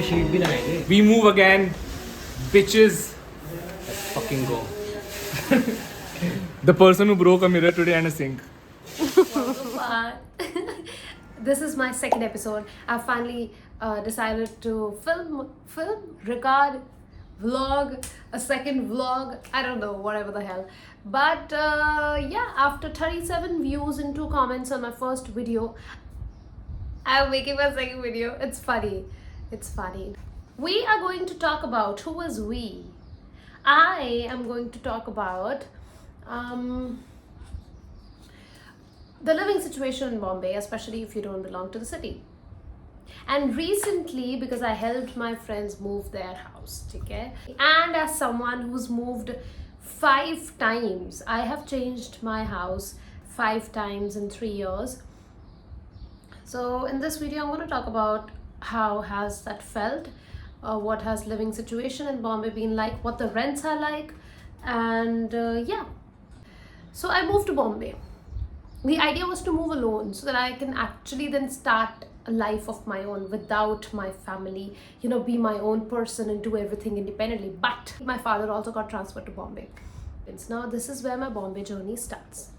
Sheet भी लगाएंगे. We move again, bitches. Let's fucking go. The person who broke a mirror today and a sink. This is my second episode. I finally decided to record, vlog, a second vlog. I don't know, whatever the hell. But yeah, after 37 views and 2 comments on my first video, I'm making my second video. It's funny. It's funny. We are going to talk about, who is we? I am going to talk about the living situation in Bombay, especially if you don't belong to the city. And recently, because I helped my friends move their house, okay? And as someone who's moved 5 times, I have changed my house 5 times in 3 years. So in this video, I'm going to talk about how has that felt, what has living situation in Bombay been like, what the rents are like, and yeah. So I moved to Bombay. The idea was to move alone so that I can actually then start a life of my own without my family, you know, be my own person and do everything independently. But my father also got transferred to Bombay. And now this is where my Bombay journey starts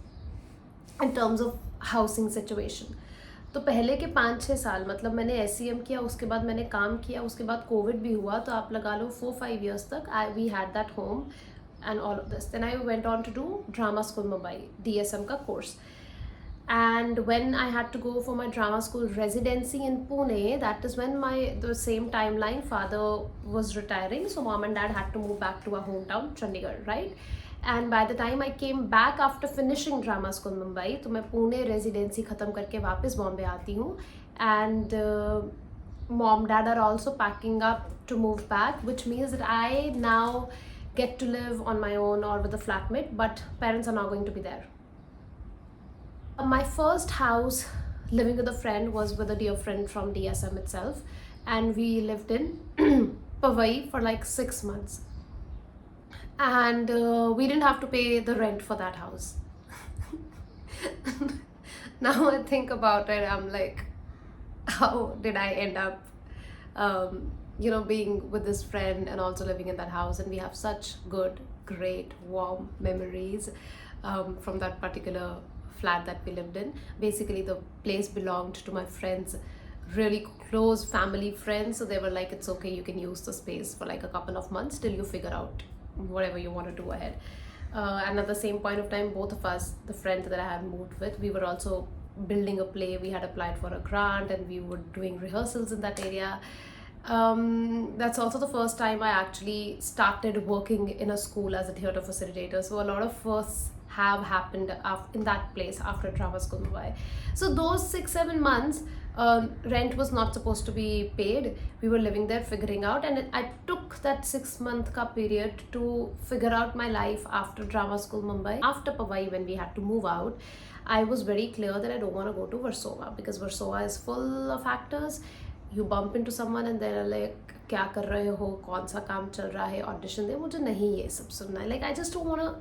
in terms of housing situation. तो पहले के 5-6 साल मतलब मैंने SCM किया, उसके बाद मैंने काम किया, उसके बाद कोविड भी हुआ, तो आप लगा लो 4-5 years तक we had that home and all of this. Then I went on to do drama school Mumbai, DSM का course. And when I had to go for my drama school residency in Pune, that is when the same timeline, father was retiring, so mom and dad had to move back to our hometown, Chandigarh, right? And by the time I came back after finishing drama school Mumbai, तो मैं Pune residency खत्म करके वापस बॉम्बे आती हूँ. And mom dad are also packing up to move back, which means that I now get to live on my own or with a flatmate, but parents are not going to be there. My first house living with a friend was with a dear friend from DSM itself, and we lived in Powai for like 6 months, and we didn't have to pay the rent for that house. Now I think about it, I'm like, how did I end up you know, being with this friend and also living in that house? And we have such good, great, warm memories from that particular flat that we lived in. Basically the place belonged to my friends, really close family friends, so they were like, it's okay, you can use the space for like a couple of months till you figure out whatever you want to do ahead. And at the same point of time, both of us, the friend that I had moved with, we were also building a play. We had applied for a grant and we were doing rehearsals in that area. That's also the first time I actually started working in a school as a theatre facilitator, so a lot of firsts have happened in that place after drama school Mumbai. So those 6-7 months, rent was not supposed to be paid. We were living there figuring out, and I took that 6-month ka period to figure out my life after drama school Mumbai. After Powai, when we had to move out, I was very clear that I don't want to go to Versova, because Versova is full of actors. You bump into someone and they're like, क्या कर रहे हो, कौन सा काम चल रहा है, ऑडिशन दे. मुझे नहीं ये सब सुनना है. Like I just don't wanna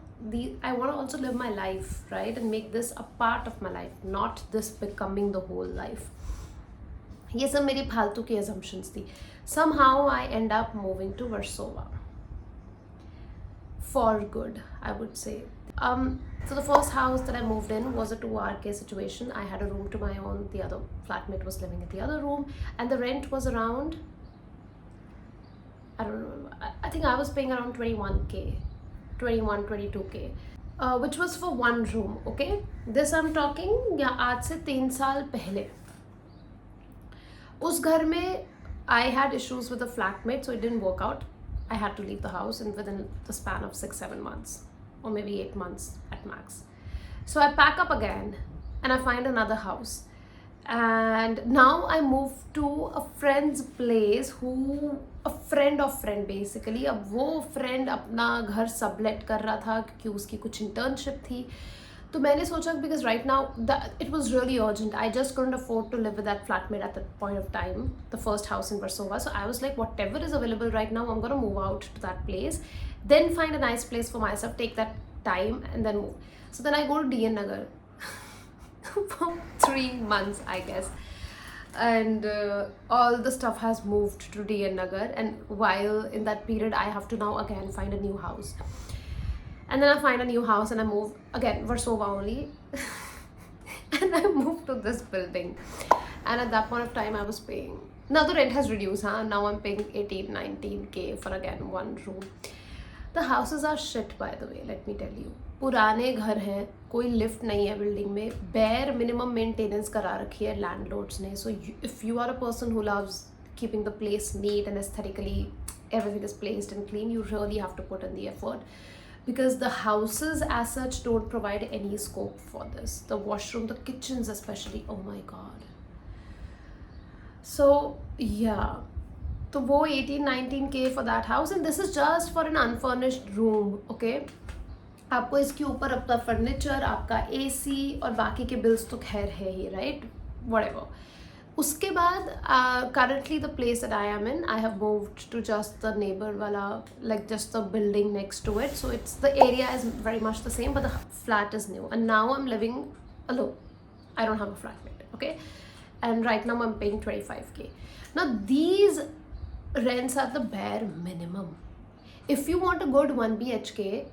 I wanna also live my life, right, and make this a part of my life, not this becoming the whole life. ये सब मेरी फालतू की assumptions थी. Somehow I end up moving to Versova for good, I would say. So the first house that I moved in was a 2RK situation. I had a room to my own. The other flatmate was living in the other room, and the rent was around, I don't remember, I think I was paying around 22K, which was for one room, okay? This I'm talking, yeah, आज से 3 साल पहले. उस घर में I had issues with a flatmate, so it didn't work out. I had to leave the house within the span of 6-7 months, or maybe 8 months at max. So I pack up again and I find another house. And now I move to a friend's place, a friend of friend basically. अब वो friend अपना घर sublet कर रहा था क्योंकि उसकी कुछ internship थी. तो मैंने सोचा, because right now it was really urgent. I just couldn't afford to live with that flatmate at that point of time, the first house in Versova. So I was like, whatever is available right now, I'm gonna move out to that place, then find a nice place for myself, take that time and then move. So then I go to DN Nagar for 3 months, I guess. and all the stuff has moved to DN Nagar, and while in that period I have to now again find a new house, and then I find a new house and I move again Versova only and I moved to this building, and at that point of time I was paying, now the rent has reduced, huh? Now I'm paying 18-19K for again one room. The houses are shit, by the way, let me tell you. पुराने घर हैं, कोई lift नहीं है building में, bare minimum maintenance करा रखी है लैंडलॉर्ड्स ने. So if you are a person who loves keeping the place neat and aesthetically everything is placed and clean, you really have to put in the effort, because the houses as such don't provide any scope for this. The washroom, the kitchens especially, oh my god. So yeah, तो वो 18-19K for that house, and this is just for an unfurnished room, okay. आपको इसके ऊपर आपका furniture, आपका AC और बाकी के बिल्स तो खैर है ही, राइट, व्हाटएवर. उसके बाद currently the place that I am in, I have moved to just the neighbor wala, like just the building next to it, so it's, the area is very much the same but the flat is new, and now I'm living alone. I don't have a flatmate, okay, and right now I'm paying 25K. Now these rents are the bare minimum. If you want a good 1 BHK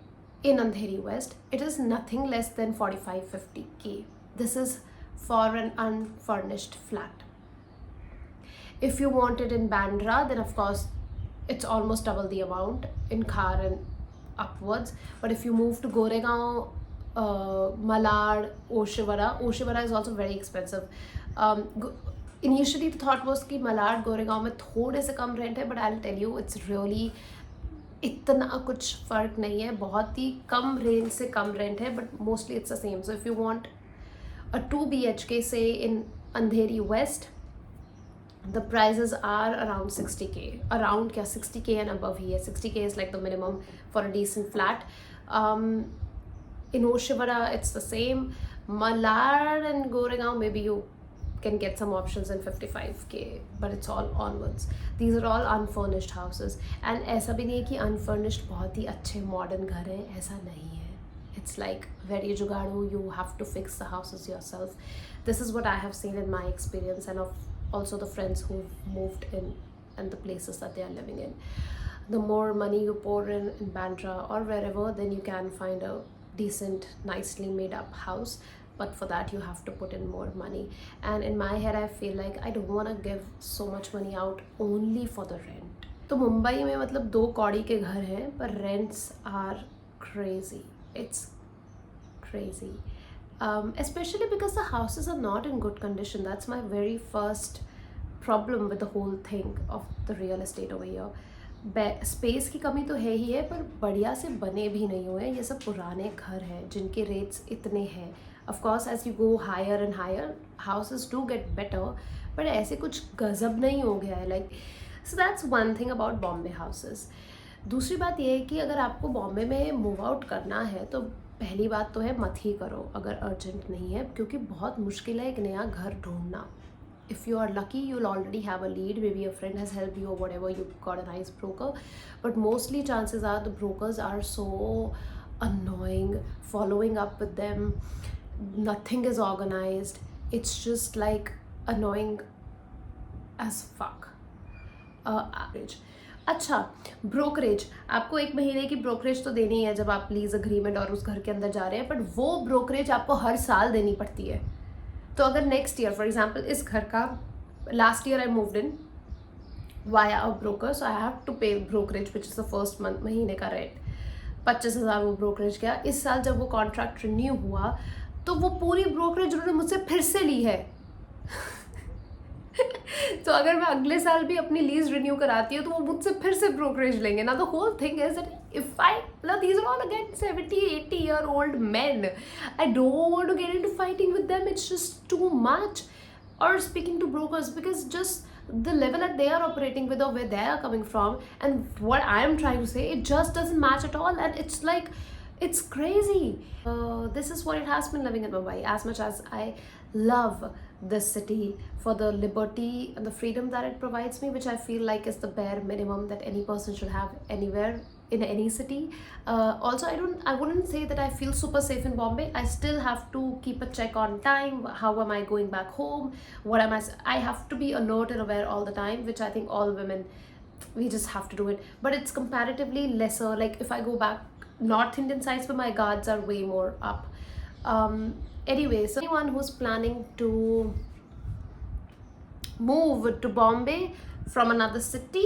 in Andheri West, it is nothing less than 45-50K. This is for an unfurnished flat. If you want it in Bandra, then of course it's almost double the amount in Khar and upwards. But if you move to Goregaon, Malad, Oshivara is also very expensive. Initially the thought was कि Malad, Goregaon में थोड़े से कम rent है, but I'll tell you it's really इतना कुछ फर्क नहीं है, बहुत ही कम रेंज से कम रेंट है, but mostly it's the same. So if you want a 2 BHK say in Andheri West, the prices are around 60K, around क्या 60K and above ही है. 60K is like the minimum for a decent flat. In Oshivara it's the same. Malad and Goregaon maybe you can get some options in 55K, but it's all onwards. These are all unfurnished houses, and ऐसा भी नहीं है कि unfurnished बहुत ही अच्छे modern घर हैं, ऐसा नहीं है. It's like very जुगाड़ू, you have to fix the houses yourself. This is what I have seen in my experience, and of also the friends who've moved in and the places that they are living in. The more money you pour in Bandra or wherever, then you can find a decent, nicely made up house. But for that you have to put in more money, and in my head I feel like I don't want to give so much money out only for the rent. तो मुंबई में मतलब 2 कौड़ी के घर हैं, पर rents are crazy. It's crazy. Especially because the houses are not in good condition. That's my very first problem with the whole thing of the real estate over here. Space की कमी तो है ही है, पर बढ़िया से बने भी नहीं हुए हैं. ये सब पुराने घर हैं जिनके रेट्स इतने हैं. Of course as you go higher and higher, houses do get better, but ऐसे कुछ गजब नहीं हो गया है. like, so that's one thing about Bombay houses. दूसरी बात ये है कि अगर आपको बॉम्बे में मूव आउट करना है तो पहली बात तो है मत ही करो अगर अर्जेंट नहीं है, क्योंकि बहुत मुश्किल है एक नया घर ढूंढना. If you are lucky, you'll already have a lead, maybe a friend has helped you or whatever, you got a nice broker, but mostly chances are the brokers are so annoying. Following up with them, nothing is organized. It's just like annoying as fuck. अच्छा, brokerage, आपको 1 महीने की brokerage तो देनी है जब आप lease agreement और उस घर के अंदर जा रहे हैं, बट वो ब्रोकरेज आपको हर साल देनी पड़ती है. तो अगर नेक्स्ट ईयर फॉर एग्जांपल इस घर का, last year I moved in via a broker, so I have to pay brokerage which is the first month, महीने का रेंट 25,000 वो ब्रोकरेज गया. इस साल जब वो कॉन्ट्रैक्ट रिन्यू हुआ तो वो पूरी ब्रोकरेज उन्होंने मुझसे फिर से ली है. तो अगर मैं अगले साल भी अपनी लीज रिन्यू कराती हूँ तो वो मुझसे फिर से ब्रोकरेज लेंगे ना. The whole thing is that if I, मतलब these are all again 70-80 year old men. I don't want to get into fighting with them. It's just too much. Or speaking to brokers, because just the level that they are operating with or where they are coming from and what I am trying to say, it just doesn't match at all, and it's like, it's crazy. This is what it has been living in Mumbai. As much as I love this city for the liberty and the freedom that it provides me, which I feel like is the bare minimum that any person should have anywhere in any city. Also, I wouldn't say that I feel super safe in Bombay. I still have to keep a check on time. How am I going back home? What am I have to be alert and aware all the time, which I think all women, we just have to do it. But it's comparatively lesser. Like if I go back North Indian sides, where my guards are way more up. Anyway, so anyone who's planning to move to Bombay from another city,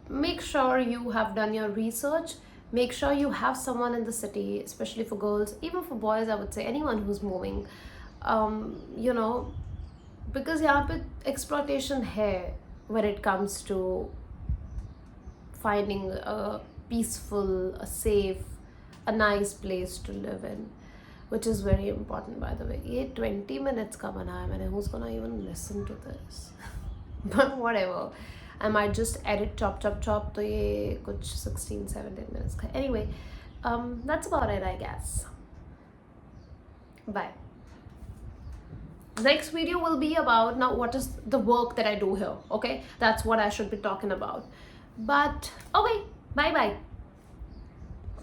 make sure you have done your research. Make sure you have someone in the city, especially for girls, even for boys. I would say anyone who's moving, you know, because यहाँ पे exploitation है when it comes to finding a peaceful, a safe, a nice place to live in, which is very important, by the way. ये 20 minutes का बना है मैंने. Who's gonna even listen to this? But whatever. I might just edit chop. तो ये कुछ 16-17 minutes का. Anyway, that's about it, I guess. Bye. Next video will be about now what is the work that I do here. Okay, that's what I should be talking about. But okay, bye.